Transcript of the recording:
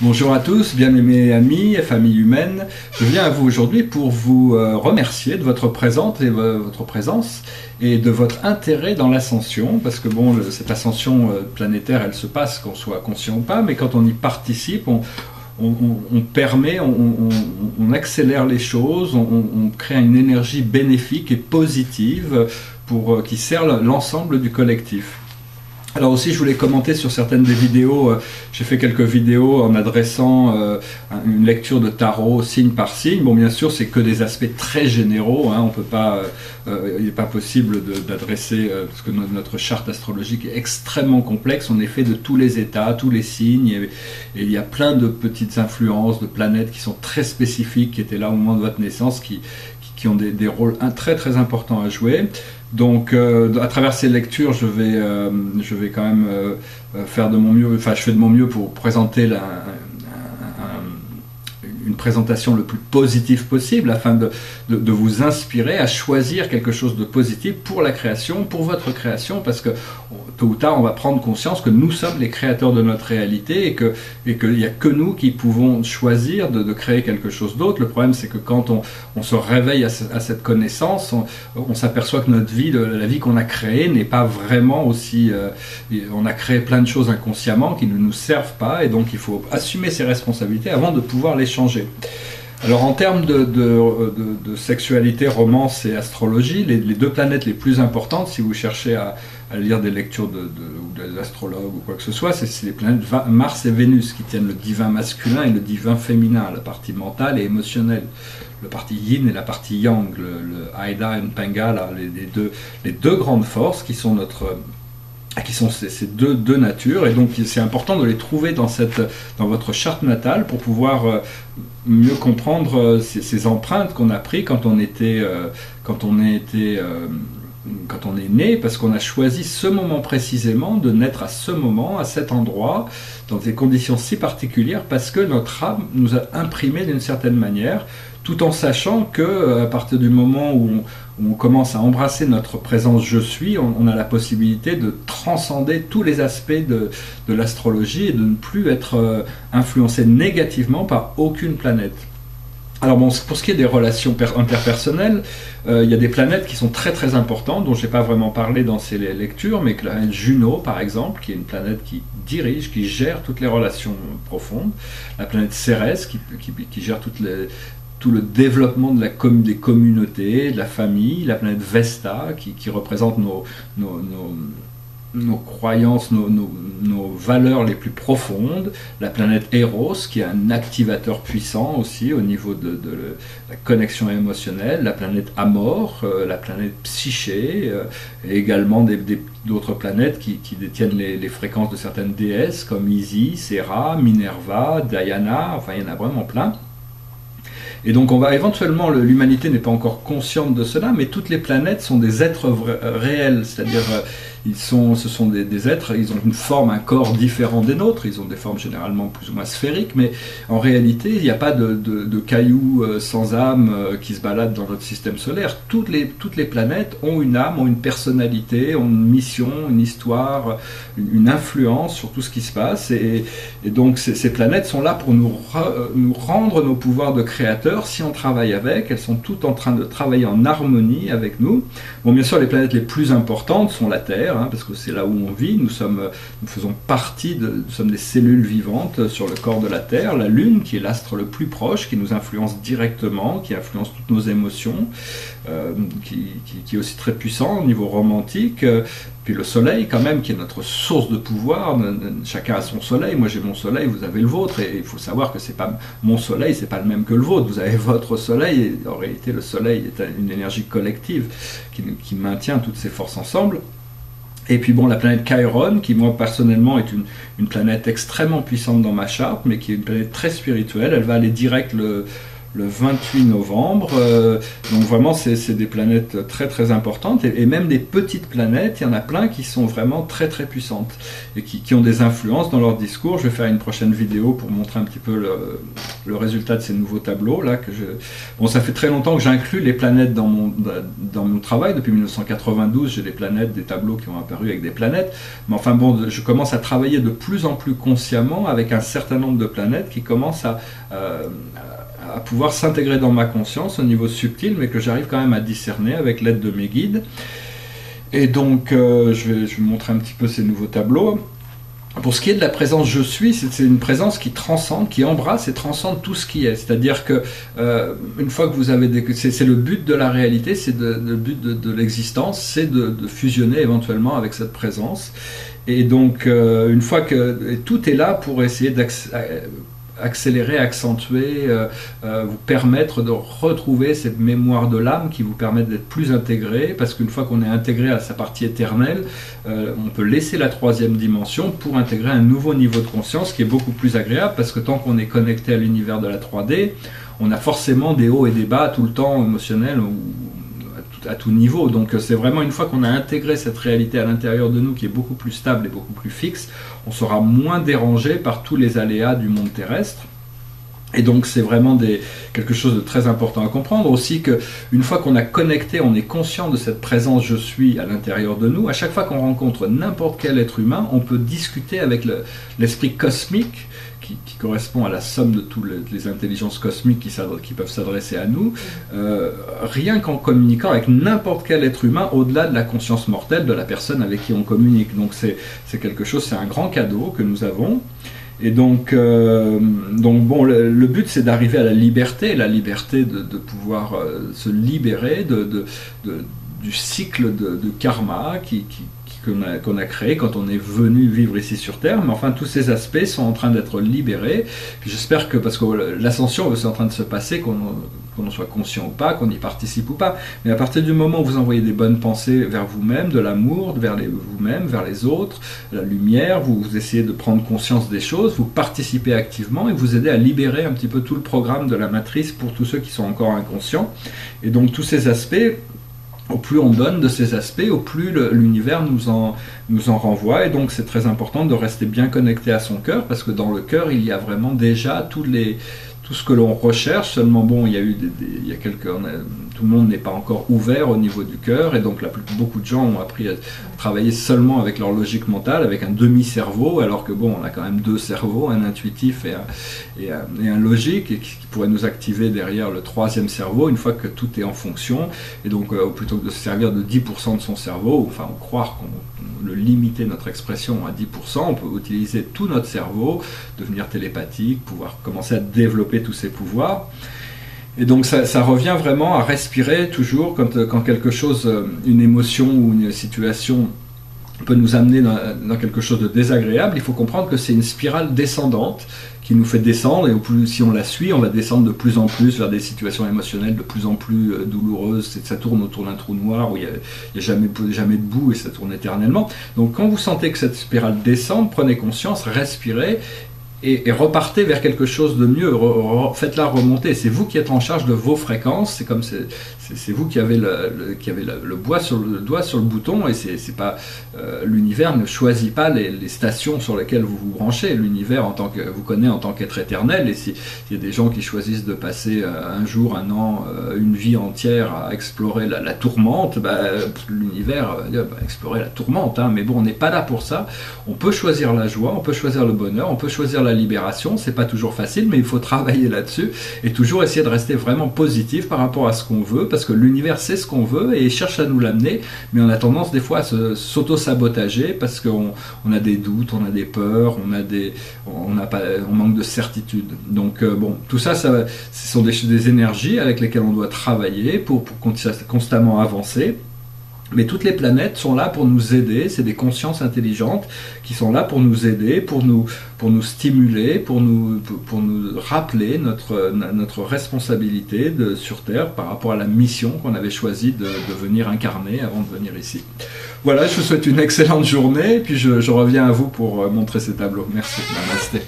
Bonjour à tous, bien-aimés amis et famille humaine. Je viens à vous aujourd'hui pour vous remercier de votre présence et de votre intérêt dans l'ascension, parce que bon, cette ascension planétaire, elle se passe qu'on soit conscient ou pas, mais quand on y participe, on accélère les choses, on crée une énergie bénéfique et positive qui sert l'ensemble du collectif. Alors aussi, je voulais commenter sur certaines des vidéos. J'ai fait quelques vidéos en adressant une lecture de tarot signe par signe. Bon, bien sûr, c'est que des aspects très généraux. On peut pas, il n'est pas possible d'adresser parce que notre charte astrologique est extrêmement complexe. On est fait de tous les états, tous les signes, et il y a plein de petites influences de planètes qui sont très spécifiques, qui étaient là au moment de votre naissance, qui ont des rôles très très importants à jouer. Donc, à travers ces lectures, je vais quand même faire de mon mieux. Enfin, je fais de mon mieux pour présenter une présentation le plus positive possible, afin de vous inspirer à choisir quelque chose de positif pour la création, pour votre création, parce que tôt ou tard, on va prendre conscience que nous sommes les créateurs de notre réalité et qu'il n'y a que nous qui pouvons choisir de créer quelque chose d'autre. Le problème, c'est que quand on se réveille à cette connaissance, on s'aperçoit que notre vie, la vie qu'on a créée, n'est pas vraiment aussi... on a créé plein de choses inconsciemment qui ne nous servent pas, et donc il faut assumer ses responsabilités avant de pouvoir les changer. Alors en termes de sexualité, romance et astrologie, les deux planètes les plus importantes, si vous cherchez à lire des lectures des astrologues ou quoi que ce soit, c'est les planètes Mars et Vénus qui tiennent le divin masculin et le divin féminin, la partie mentale et émotionnelle, la partie yin et la partie yang, le Aida et le Pingala, les deux grandes forces qui sont ces deux natures, et donc c'est important de les trouver dans votre charte natale pour pouvoir mieux comprendre ces empreintes qu'on a prises quand on est né, parce qu'on a choisi ce moment précisément, de naître à ce moment, à cet endroit, dans des conditions si particulières, parce que notre âme nous a imprimé d'une certaine manière, tout en sachant que à partir du moment où on commence à embrasser notre présence je suis, on a la possibilité de transcender tous les aspects de l'astrologie et de ne plus être influencé négativement par aucune planète. Alors bon, pour ce qui est des relations interpersonnelles, il y a des planètes qui sont très très importantes, dont je n'ai pas vraiment parlé dans ces lectures, mais que la planète Juno par exemple, qui est une planète qui dirige, qui gère toutes les relations profondes, la planète Cérès qui gère tout le développement des communautés, de la famille, la planète Vesta qui représente nos croyances, nos valeurs les plus profondes, la planète Eros qui est un activateur puissant aussi au niveau de la connexion émotionnelle, la planète Amor, la planète Psyché, et également d'autres planètes qui détiennent les fréquences de certaines déesses comme Isis, Héra, Minerva, Diana, enfin il y en a vraiment plein. Et donc l'humanité n'est pas encore consciente de cela, mais toutes les planètes sont des êtres réels, c'est-à-dire ce sont des êtres, ils ont une forme, un corps différent des nôtres, ils ont des formes généralement plus ou moins sphériques, mais en réalité, il n'y a pas de cailloux sans âme qui se baladent dans notre système solaire. Toutes les planètes ont une âme, ont une personnalité, ont une mission, une histoire, une influence sur tout ce qui se passe, et donc ces planètes sont là pour nous rendre nos pouvoirs de créateurs si on travaille avec. Elles sont toutes en train de travailler en harmonie avec nous. Bon, bien sûr, les planètes les plus importantes sont la Terre, parce que c'est là où on vit, nous faisons partie nous sommes des cellules vivantes sur le corps de la Terre, la Lune qui est l'astre le plus proche, qui nous influence directement, qui influence toutes nos émotions, qui est aussi très puissant au niveau romantique, puis le Soleil quand même, qui est notre source de pouvoir. Chacun a son Soleil, moi j'ai mon Soleil, vous avez le vôtre, et il faut savoir que c'est pas mon Soleil, c'est pas le même que le vôtre, vous avez votre Soleil, et en réalité le Soleil est une énergie collective qui maintient toutes ces forces ensemble. Et puis bon, la planète Chiron, qui moi personnellement est une planète extrêmement puissante dans ma charte, mais qui est une planète très spirituelle, elle va aller direct le 28 novembre. Donc vraiment, c'est des planètes très très importantes, et même des petites planètes, il y en a plein qui sont vraiment très très puissantes, et qui ont des influences dans leur discours. Je vais faire une prochaine vidéo pour montrer un petit peu le résultat de ces nouveaux tableaux. Là, bon, ça fait très longtemps que j'inclus les planètes dans mon travail. Depuis 1992, j'ai des planètes, des tableaux qui ont apparu avec des planètes. Mais enfin bon, je commence à travailler de plus en plus consciemment avec un certain nombre de planètes qui commencent à pouvoir s'intégrer dans ma conscience au niveau subtil, mais que j'arrive quand même à discerner avec l'aide de mes guides. Et donc, je vais vous montrer un petit peu ces nouveaux tableaux. Pour ce qui est de la présence je suis, c'est une présence qui transcende, qui embrasse et transcende tout ce qui est. C'est-à-dire que une fois que vous avez c'est le but de la réalité, c'est le but de l'existence, c'est de fusionner éventuellement avec cette présence. Et donc une fois que tout est là pour essayer accélérer, accentuer, vous permettre de retrouver cette mémoire de l'âme qui vous permet d'être plus intégré, parce qu'une fois qu'on est intégré à sa partie éternelle, on peut laisser la troisième dimension pour intégrer un nouveau niveau de conscience qui est beaucoup plus agréable, parce que tant qu'on est connecté à l'univers de la 3D, on a forcément des hauts et des bas tout le temps émotionnels, ou à tout niveau. Donc c'est vraiment une fois qu'on a intégré cette réalité à l'intérieur de nous qui est beaucoup plus stable et beaucoup plus fixe, on sera moins dérangé par tous les aléas du monde terrestre. Et donc c'est vraiment quelque chose de très important à comprendre aussi, qu'une fois qu'on a connecté, on est conscient de cette présence je suis à l'intérieur de nous. À chaque fois qu'on rencontre n'importe quel être humain, on peut discuter avec l'esprit cosmique qui correspond à la somme de toutes les intelligences cosmiques qui peuvent s'adresser à nous, rien qu'en communiquant avec n'importe quel être humain au-delà de la conscience mortelle de la personne avec qui on communique. Donc c'est quelque chose, c'est un grand cadeau que nous avons. Et donc bon, le but c'est d'arriver à la liberté de pouvoir se libérer du cycle de karma qu'on a créé quand on est venu vivre ici sur Terre. Mais enfin, tous ces aspects sont en train d'être libérés. J'espère que, parce que l'ascension, c'est en train de se passer, qu'on en soit conscient ou pas, qu'on y participe ou pas. Mais à partir du moment où vous envoyez des bonnes pensées vers vous-même, de l'amour, vers vous-même, vers les autres, la lumière, vous essayez de prendre conscience des choses, vous participez activement et vous aidez à libérer un petit peu tout le programme de la matrice pour tous ceux qui sont encore inconscients. Et donc tous ces aspects, au plus on donne de ces aspects, au plus l'univers nous en renvoie. Et donc c'est très important de rester bien connecté à son cœur, parce que dans le cœur il y a vraiment déjà tout ce que l'on recherche. Seulement bon, il y a tout le monde n'est pas encore ouvert au niveau du cœur, et donc beaucoup de gens ont appris à travailler seulement avec leur logique mentale, avec un demi-cerveau, alors que bon, on a quand même deux cerveaux, un intuitif et un logique, et qui pourrait nous activer derrière le troisième cerveau une fois que tout est en fonction. Et donc plutôt que de se servir de 10% de son cerveau, enfin croire qu'on le limiter notre expression à 10%, on peut utiliser tout notre cerveau, devenir télépathique, pouvoir commencer à développer tous ses pouvoirs. Et donc ça revient vraiment à respirer toujours quand quelque chose, une émotion ou une situation peut nous amener dans quelque chose de désagréable. Il faut comprendre que c'est une spirale descendante qui nous fait descendre, et au plus, si on la suit, on va descendre de plus en plus vers des situations émotionnelles de plus en plus douloureuses. Ça tourne autour d'un trou noir où il n'y a jamais de bout, et ça tourne éternellement. Donc quand vous sentez que cette spirale descend, prenez conscience, respirez, et repartez vers quelque chose de mieux, faites-la remonter. C'est vous qui êtes en charge de vos fréquences, c'est comme c'est vous qui avez le doigt sur le bouton, et c'est pas l'univers ne choisit pas les stations sur lesquelles vous vous branchez. L'univers vous connaît en tant qu'être éternel, et s'il y a des gens qui choisissent de passer un jour, un an, une vie entière à explorer la tourmente, l'univers va dire explorer la tourmente, hein, mais bon, on n'est pas là pour ça. On peut choisir la joie, on peut choisir le bonheur, on peut choisir la libération. C'est pas toujours facile, mais il faut travailler là-dessus et toujours essayer de rester vraiment positif par rapport à ce qu'on veut, parce que l'univers sait ce qu'on veut et cherche à nous l'amener, mais on a tendance des fois à s'auto-sabotager parce qu'on a des doutes, on a des peurs, on manque de certitude. Donc bon, tout ça, ce sont des énergies avec lesquelles on doit travailler pour constamment avancer. Mais toutes les planètes sont là pour nous aider, c'est des consciences intelligentes qui sont là pour nous aider, pour nous stimuler, pour nous rappeler notre responsabilité sur Terre par rapport à la mission qu'on avait choisi de venir incarner avant de venir ici. Voilà, je vous souhaite une excellente journée, et puis je reviens à vous pour montrer ces tableaux. Merci, namasté.